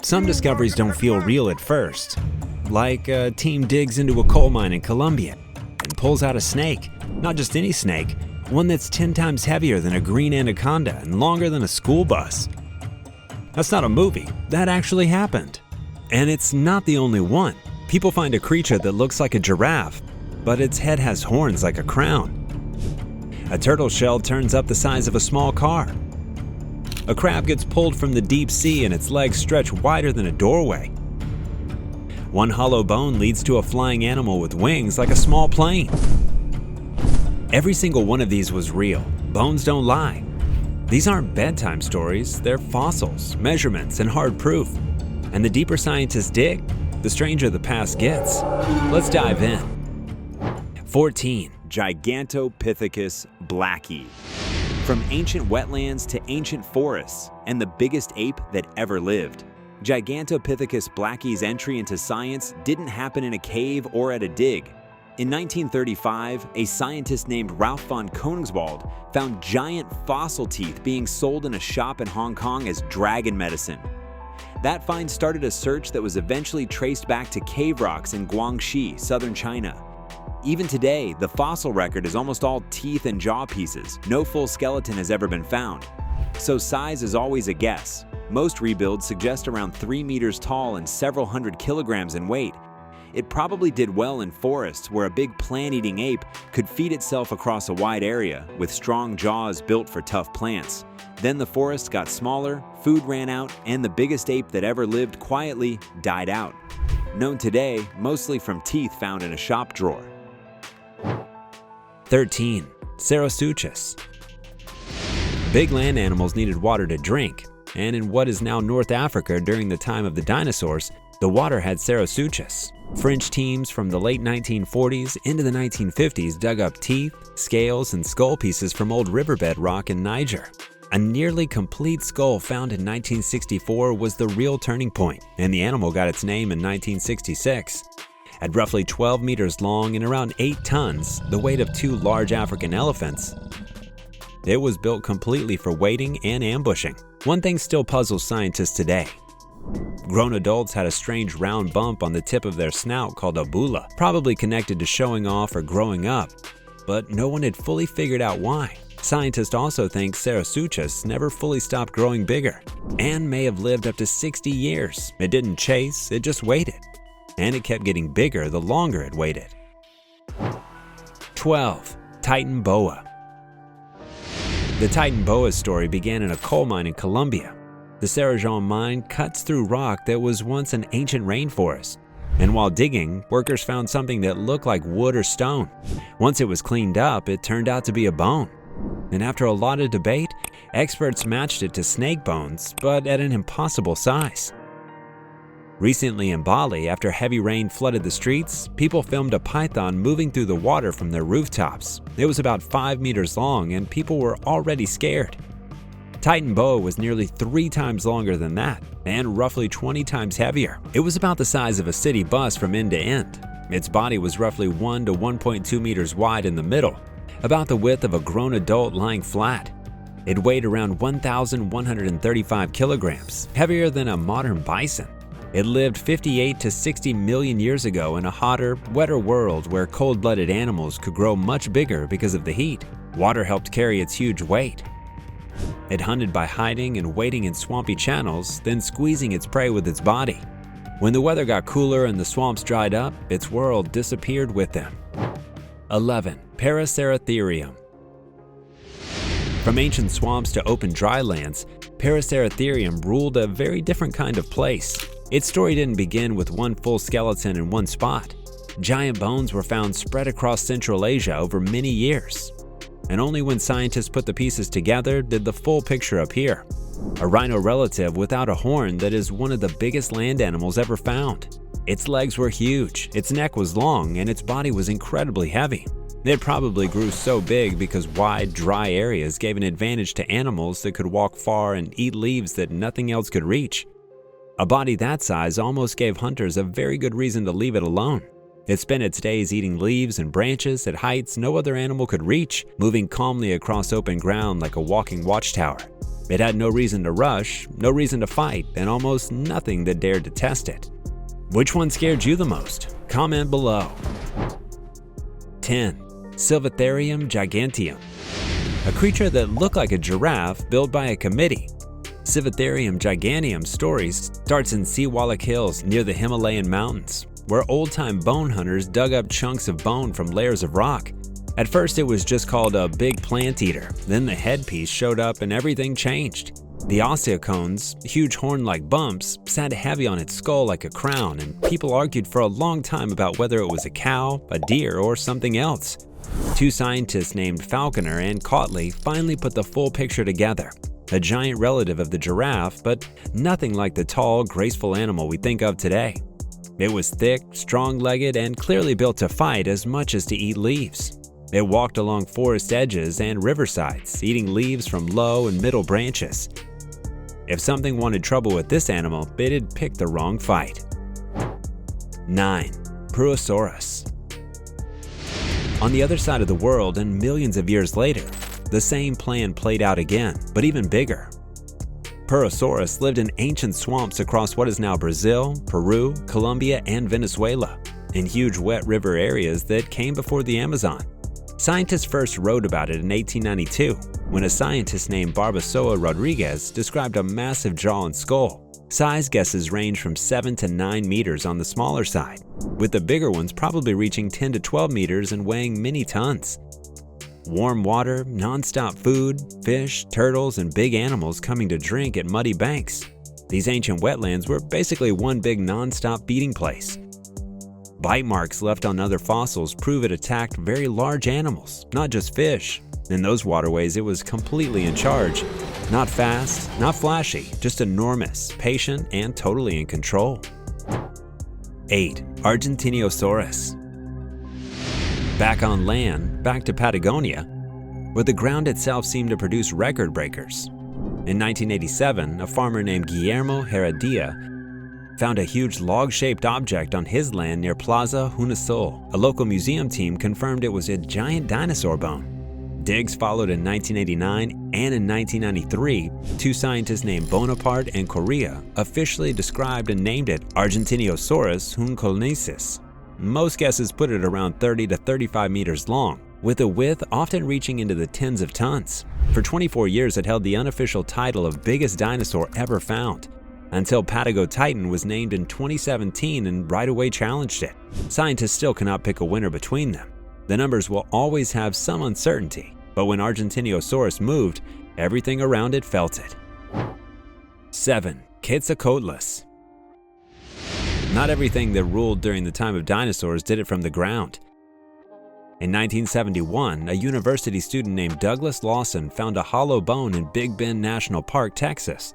Some discoveries don't feel real at first, like a team digs into a coal mine in Colombia and pulls out a snake. Not just any snake, one that's 10 times heavier than a green anaconda and longer than a school bus. That's not a movie, that actually happened. And it's not the only one. People find a creature that looks like a giraffe, but its head has horns like a crown. A turtle shell turns up the size of a small car. A crab gets pulled from the deep sea and its legs stretch wider than a doorway. One hollow bone leads to a flying animal with wings like a small plane. Every single one of these was real. Bones don't lie. These aren't bedtime stories, they're fossils, measurements, and hard proof. And the deeper scientists dig, the stranger the past gets. Let's dive in. 14. Gigantopithecus blacki. From ancient wetlands to ancient forests, and the biggest ape that ever lived. Gigantopithecus blacki's entry into science didn't happen in a cave or at a dig. In 1935, a scientist named Ralph von Koenigswald found giant fossil teeth being sold in a shop in Hong Kong as dragon medicine. That find started a search that was eventually traced back to cave rocks in Guangxi, southern China. Even today, the fossil record is almost all teeth and jaw pieces. No full skeleton has ever been found. So size is always a guess. Most rebuilds suggest around 3 meters tall and several hundred kilograms in weight. It probably did well in forests where a big plant-eating ape could feed itself across a wide area with strong jaws built for tough plants. Then the forests got smaller, food ran out, and the biggest ape that ever lived quietly died out. Known today mostly from teeth found in a shop drawer. 13. Sarcosuchus. Big land animals needed water to drink, and in what is now North Africa during the time of the dinosaurs, the water had Sarcosuchus. French teams from the late 1940s into the 1950s dug up teeth, scales, and skull pieces from old riverbed rock in Niger. A nearly complete skull found in 1964 was the real turning point, and the animal got its name in 1966. At roughly 12 meters long and around 8 tons, the weight of 2 large African elephants, it was built completely for wading and ambushing. One thing still puzzles scientists today. Grown adults had a strange round bump on the tip of their snout called a bulla, probably connected to showing off or growing up, but no one had fully figured out why. Scientists also think Sarcosuchus never fully stopped growing bigger and may have lived up to 60 years. It didn't chase, it just waited. And it kept getting bigger the longer it waited. 12. Titanoboa. The Titanoboa story began in a coal mine in Colombia. The Sarcosuchus mine cuts through rock that was once an ancient rainforest. And while digging, workers found something that looked like wood or stone. Once it was cleaned up, it turned out to be a bone. And after a lot of debate, experts matched it to snake bones, but at an impossible size. Recently in Bali, after heavy rain flooded the streets, people filmed a python moving through the water from their rooftops. It was about 5 meters long and people were already scared. Titanoboa was nearly 3 times longer than that and roughly 20 times heavier. It was about the size of a city bus from end to end. Its body was roughly 1 to 1.2 meters wide in the middle, about the width of a grown adult lying flat. It weighed around 1,135 kilograms, heavier than a modern bison. It lived 58 to 60 million years ago in a hotter, wetter world where cold-blooded animals could grow much bigger because of the heat. Water helped carry its huge weight. It hunted by hiding and wading in swampy channels, then squeezing its prey with its body. When the weather got cooler and the swamps dried up, its world disappeared with them. 11. Paraceratherium. From ancient swamps to open dry lands, Paraceratherium ruled a very different kind of place. Its story didn't begin with one full skeleton in one spot. Giant bones were found spread across Central Asia over many years. And only when scientists put the pieces together did the full picture appear. A rhino relative without a horn that is one of the biggest land animals ever found. Its legs were huge, its neck was long, and its body was incredibly heavy. It probably grew so big because wide, dry areas gave an advantage to animals that could walk far and eat leaves that nothing else could reach. A body that size almost gave hunters a very good reason to leave it alone. It spent its days eating leaves and branches at heights no other animal could reach, moving calmly across open ground like a walking watchtower. It had no reason to rush, no reason to fight, and almost nothing that dared to test it. Which one scared you the most? Comment below. 10. Sivatherium giganteum. A creature that looked like a giraffe built by a committee. Sivatherium giganteum's story starts in Siwalik Hills near the Himalayan mountains, where old-time bone hunters dug up chunks of bone from layers of rock. At first it was just called a big plant eater, then the headpiece showed up and everything changed. The osteocones, huge horn-like bumps, sat heavy on its skull like a crown, and people argued for a long time about whether it was a cow, a deer, or something else. Two scientists named Falconer and Cotley finally put the full picture together. A giant relative of the giraffe, but nothing like the tall, graceful animal we think of today. It was thick, strong-legged, and clearly built to fight as much as to eat leaves. It walked along forest edges and riversides, eating leaves from low and middle branches. If something wanted trouble with this animal, it'd pick the wrong fight. 9. Purussaurus. On the other side of the world and millions of years later, the same plan played out again, but even bigger. Purussaurus lived in ancient swamps across what is now Brazil, Peru, Colombia, and Venezuela, in huge wet river areas that came before the Amazon. Scientists first wrote about it in 1892, when a scientist named Barbacoa Rodriguez described a massive jaw and skull. Size guesses range from 7 to 9 meters on the smaller side, with the bigger ones probably reaching 10 to 12 meters and weighing many tons. Warm water, non-stop food, fish, turtles, and big animals coming to drink at muddy banks. These ancient wetlands were basically one big non-stop feeding place. Bite marks left on other fossils prove it attacked very large animals, not just fish. In those waterways, it was completely in charge. Not fast, not flashy, just enormous, patient, and totally in control. 8. Argentinosaurus. Back on land, back to Patagonia, where the ground itself seemed to produce record breakers. In 1987, a farmer named Guillermo Heredia found a huge log-shaped object on his land near Plaza Hunasul. A local museum team confirmed it was a giant dinosaur bone. Digs followed in 1989 and in 1993, two scientists named Bonaparte and Correa officially described and named it Argentinosaurus huncolnesis. Most guesses put it around 30 to 35 meters long, with a width often reaching into the tens of tons. For 24 years it held the unofficial title of biggest dinosaur ever found, until Patagotitan was named in 2017 and right away challenged it. Scientists still cannot pick a winner between them. The numbers will always have some uncertainty, but when Argentinosaurus moved, everything around it felt it. 7. Quetzalcoatlus. Not everything that ruled during the time of dinosaurs did it from the ground. In 1971, a university student named Douglas Lawson found a hollow bone in Big Bend National Park, Texas.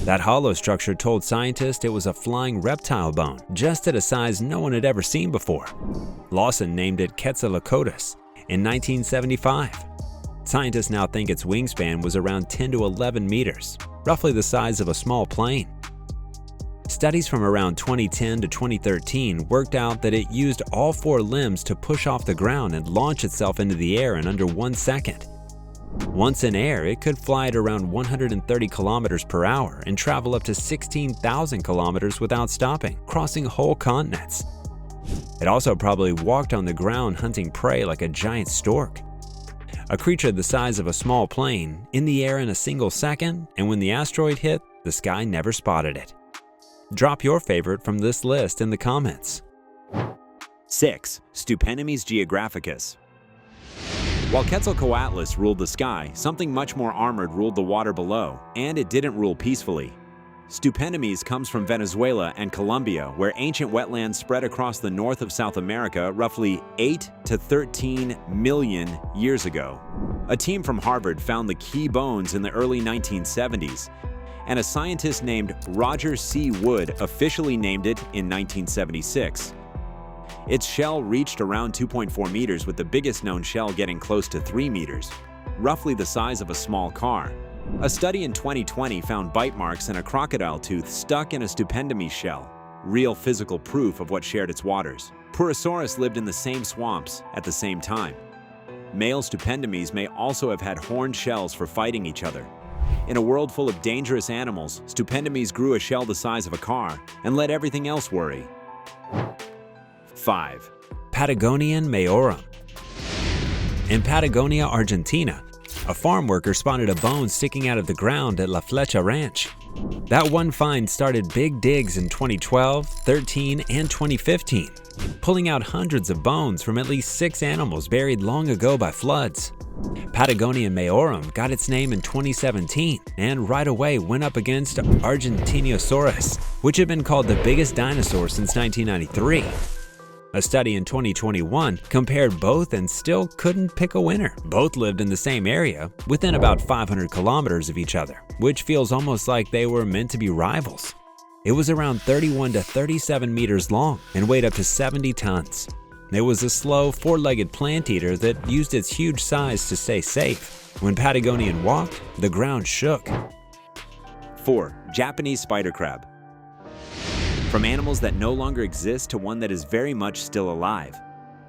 That hollow structure told scientists it was a flying reptile bone, just at a size no one had ever seen before. Lawson named it Quetzalcoatlus in 1975. Scientists now think its wingspan was around 10 to 11 meters, roughly the size of a small plane. Studies from around 2010 to 2013 worked out that it used all four limbs to push off the ground and launch itself into the air in under 1 second. Once in air, it could fly at around 130 kilometers per hour and travel up to 16,000 kilometers without stopping, crossing whole continents. It also probably walked on the ground hunting prey like a giant stork. A creature the size of a small plane, in the air in a single second, and when the asteroid hit, the sky never spotted it. Drop your favorite from this list in the comments. 6. Stupendemys geographicus. While Quetzalcoatlus ruled the sky, something much more armored ruled the water below, and it didn't rule peacefully. Stupendemys comes from Venezuela and Colombia, where ancient wetlands spread across the north of South America roughly 8 to 13 million years ago. A team from Harvard found the key bones in the early 1970s, and a scientist named Roger C. Wood officially named it in 1976. Its shell reached around 2.4 meters, with the biggest known shell getting close to 3 meters, roughly the size of a small car. A study in 2020 found bite marks and a crocodile tooth stuck in a Stupendemys shell, real physical proof of what shared its waters. Purussaurus lived in the same swamps at the same time. Male Stupendemys may also have had horned shells for fighting each other. In a world full of dangerous animals, Stupendemys grew a shell the size of a car and let everything else worry. 5. Patagonian mayorum. In Patagonia, Argentina, a farm worker spotted a bone sticking out of the ground at La Flecha Ranch. That one find started big digs in 2012, 13, and 2015, pulling out hundreds of bones from at least 6 animals buried long ago by floods. Patagonian mayorum got its name in 2017 and right away went up against Argentinosaurus, which had been called the biggest dinosaur since 1993. A study in 2021 compared both and still couldn't pick a winner. Both lived in the same area, within about 500 kilometers of each other, which feels almost like they were meant to be rivals. It was around 31 to 37 meters long and weighed up to 70 tons. It was a slow, 4-legged plant eater that used its huge size to stay safe. When Patagonian walked, the ground shook. 4. Japanese spider crab. From animals that no longer exist to one that is very much still alive.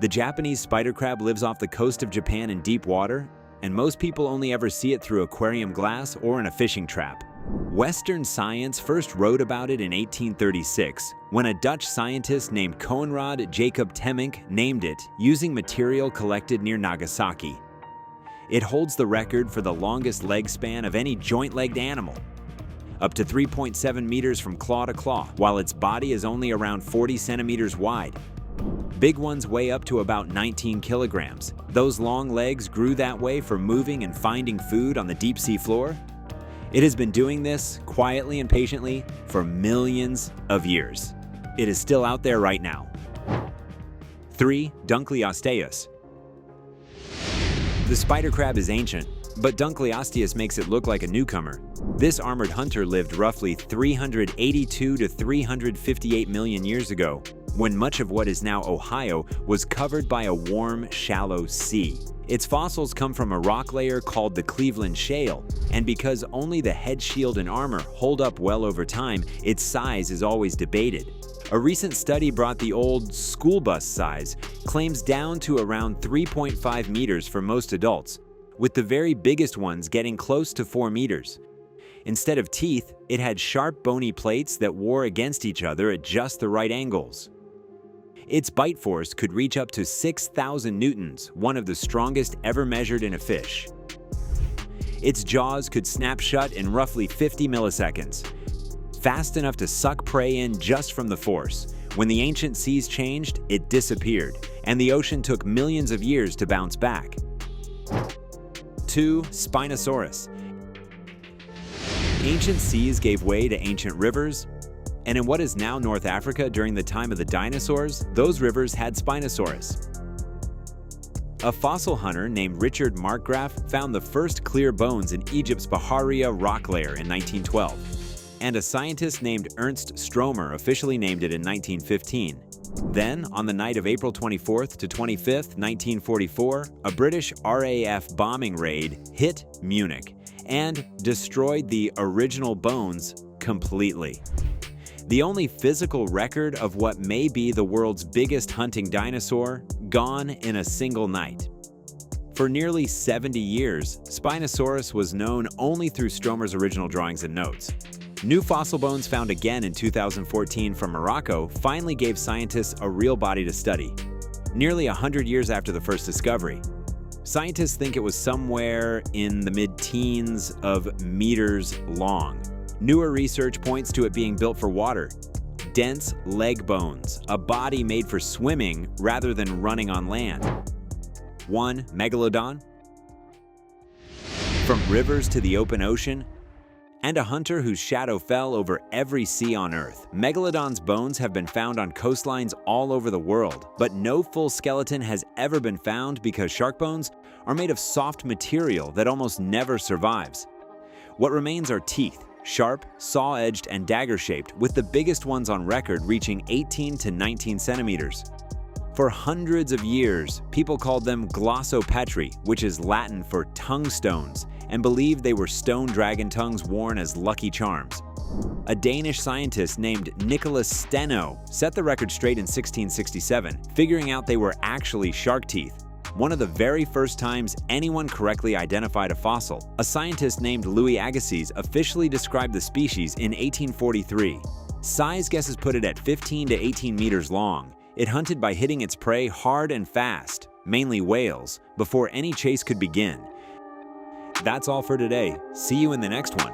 The Japanese spider crab lives off the coast of Japan in deep water, and most people only ever see it through aquarium glass or in a fishing trap. Western science first wrote about it in 1836, when a Dutch scientist named Coenraad Jacob Temminck named it using material collected near Nagasaki. It holds the record for the longest leg span of any joint-legged animal, up to 3.7 meters from claw to claw, while its body is only around 40 centimeters wide. Big ones weigh up to about 19 kilograms. Those long legs grew that way for moving and finding food on the deep sea floor. It has been doing this quietly and patiently for millions of years. It is still out there right now. 3. Dunkleosteus. The spider crab is ancient, but Dunkleosteus makes it look like a newcomer. This armored hunter lived roughly 382 to 358 million years ago, when much of what is now Ohio was covered by a warm, shallow sea. Its fossils come from a rock layer called the Cleveland Shale, and because only the head shield and armor hold up well over time, its size is always debated. A recent study brought the old school bus size claims down to around 3.5 meters for most adults, with the very biggest ones getting close to 4 meters. Instead of teeth, it had sharp bony plates that wore against each other at just the right angles. Its bite force could reach up to 6,000 newtons, one of the strongest ever measured in a fish. Its jaws could snap shut in roughly 50 milliseconds, fast enough to suck prey in just from the force. When the ancient seas changed, it disappeared, and the ocean took millions of years to bounce back. 2. Spinosaurus. Ancient seas gave way to ancient rivers, and in what is now North Africa during the time of the dinosaurs, those rivers had Spinosaurus. A fossil hunter named Richard Markgraf found the first clear bones in Egypt's Bahariya rock layer in 1912, and a scientist named Ernst Stromer officially named it in 1915. Then, on the night of April 24th to 25th, 1944, a British RAF bombing raid hit Munich and destroyed the original bones completely. The only physical record of what may be the world's biggest hunting dinosaur, gone in a single night. For nearly 70 years, Spinosaurus was known only through Stromer's original drawings and notes. New fossil bones found again in 2014 from Morocco finally gave scientists a real body to study, nearly 100 years after the first discovery. Scientists think it was somewhere in the mid-teens of meters long. Newer research points to it being built for water. Dense leg bones, a body made for swimming rather than running on land. 1. Megalodon. From rivers to the open ocean, and a hunter whose shadow fell over every sea on Earth. Megalodon's bones have been found on coastlines all over the world, but no full skeleton has ever been found because shark bones are made of soft material that almost never survives. What remains are teeth, sharp, saw-edged, and dagger-shaped, with the biggest ones on record reaching 18 to 19 centimeters. For hundreds of years, people called them glossopetri, which is Latin for tongue stones, and believed they were stone dragon tongues worn as lucky charms. A Danish scientist named Nicholas Steno set the record straight in 1667, figuring out they were actually shark teeth. one of the very first times anyone correctly identified a fossil. A scientist named Louis Agassiz officially described the species in 1843. Size guesses put it at 15 to 18 meters long. It hunted by hitting its prey hard and fast, mainly whales, before any chase could begin. That's all for today. See you in the next one.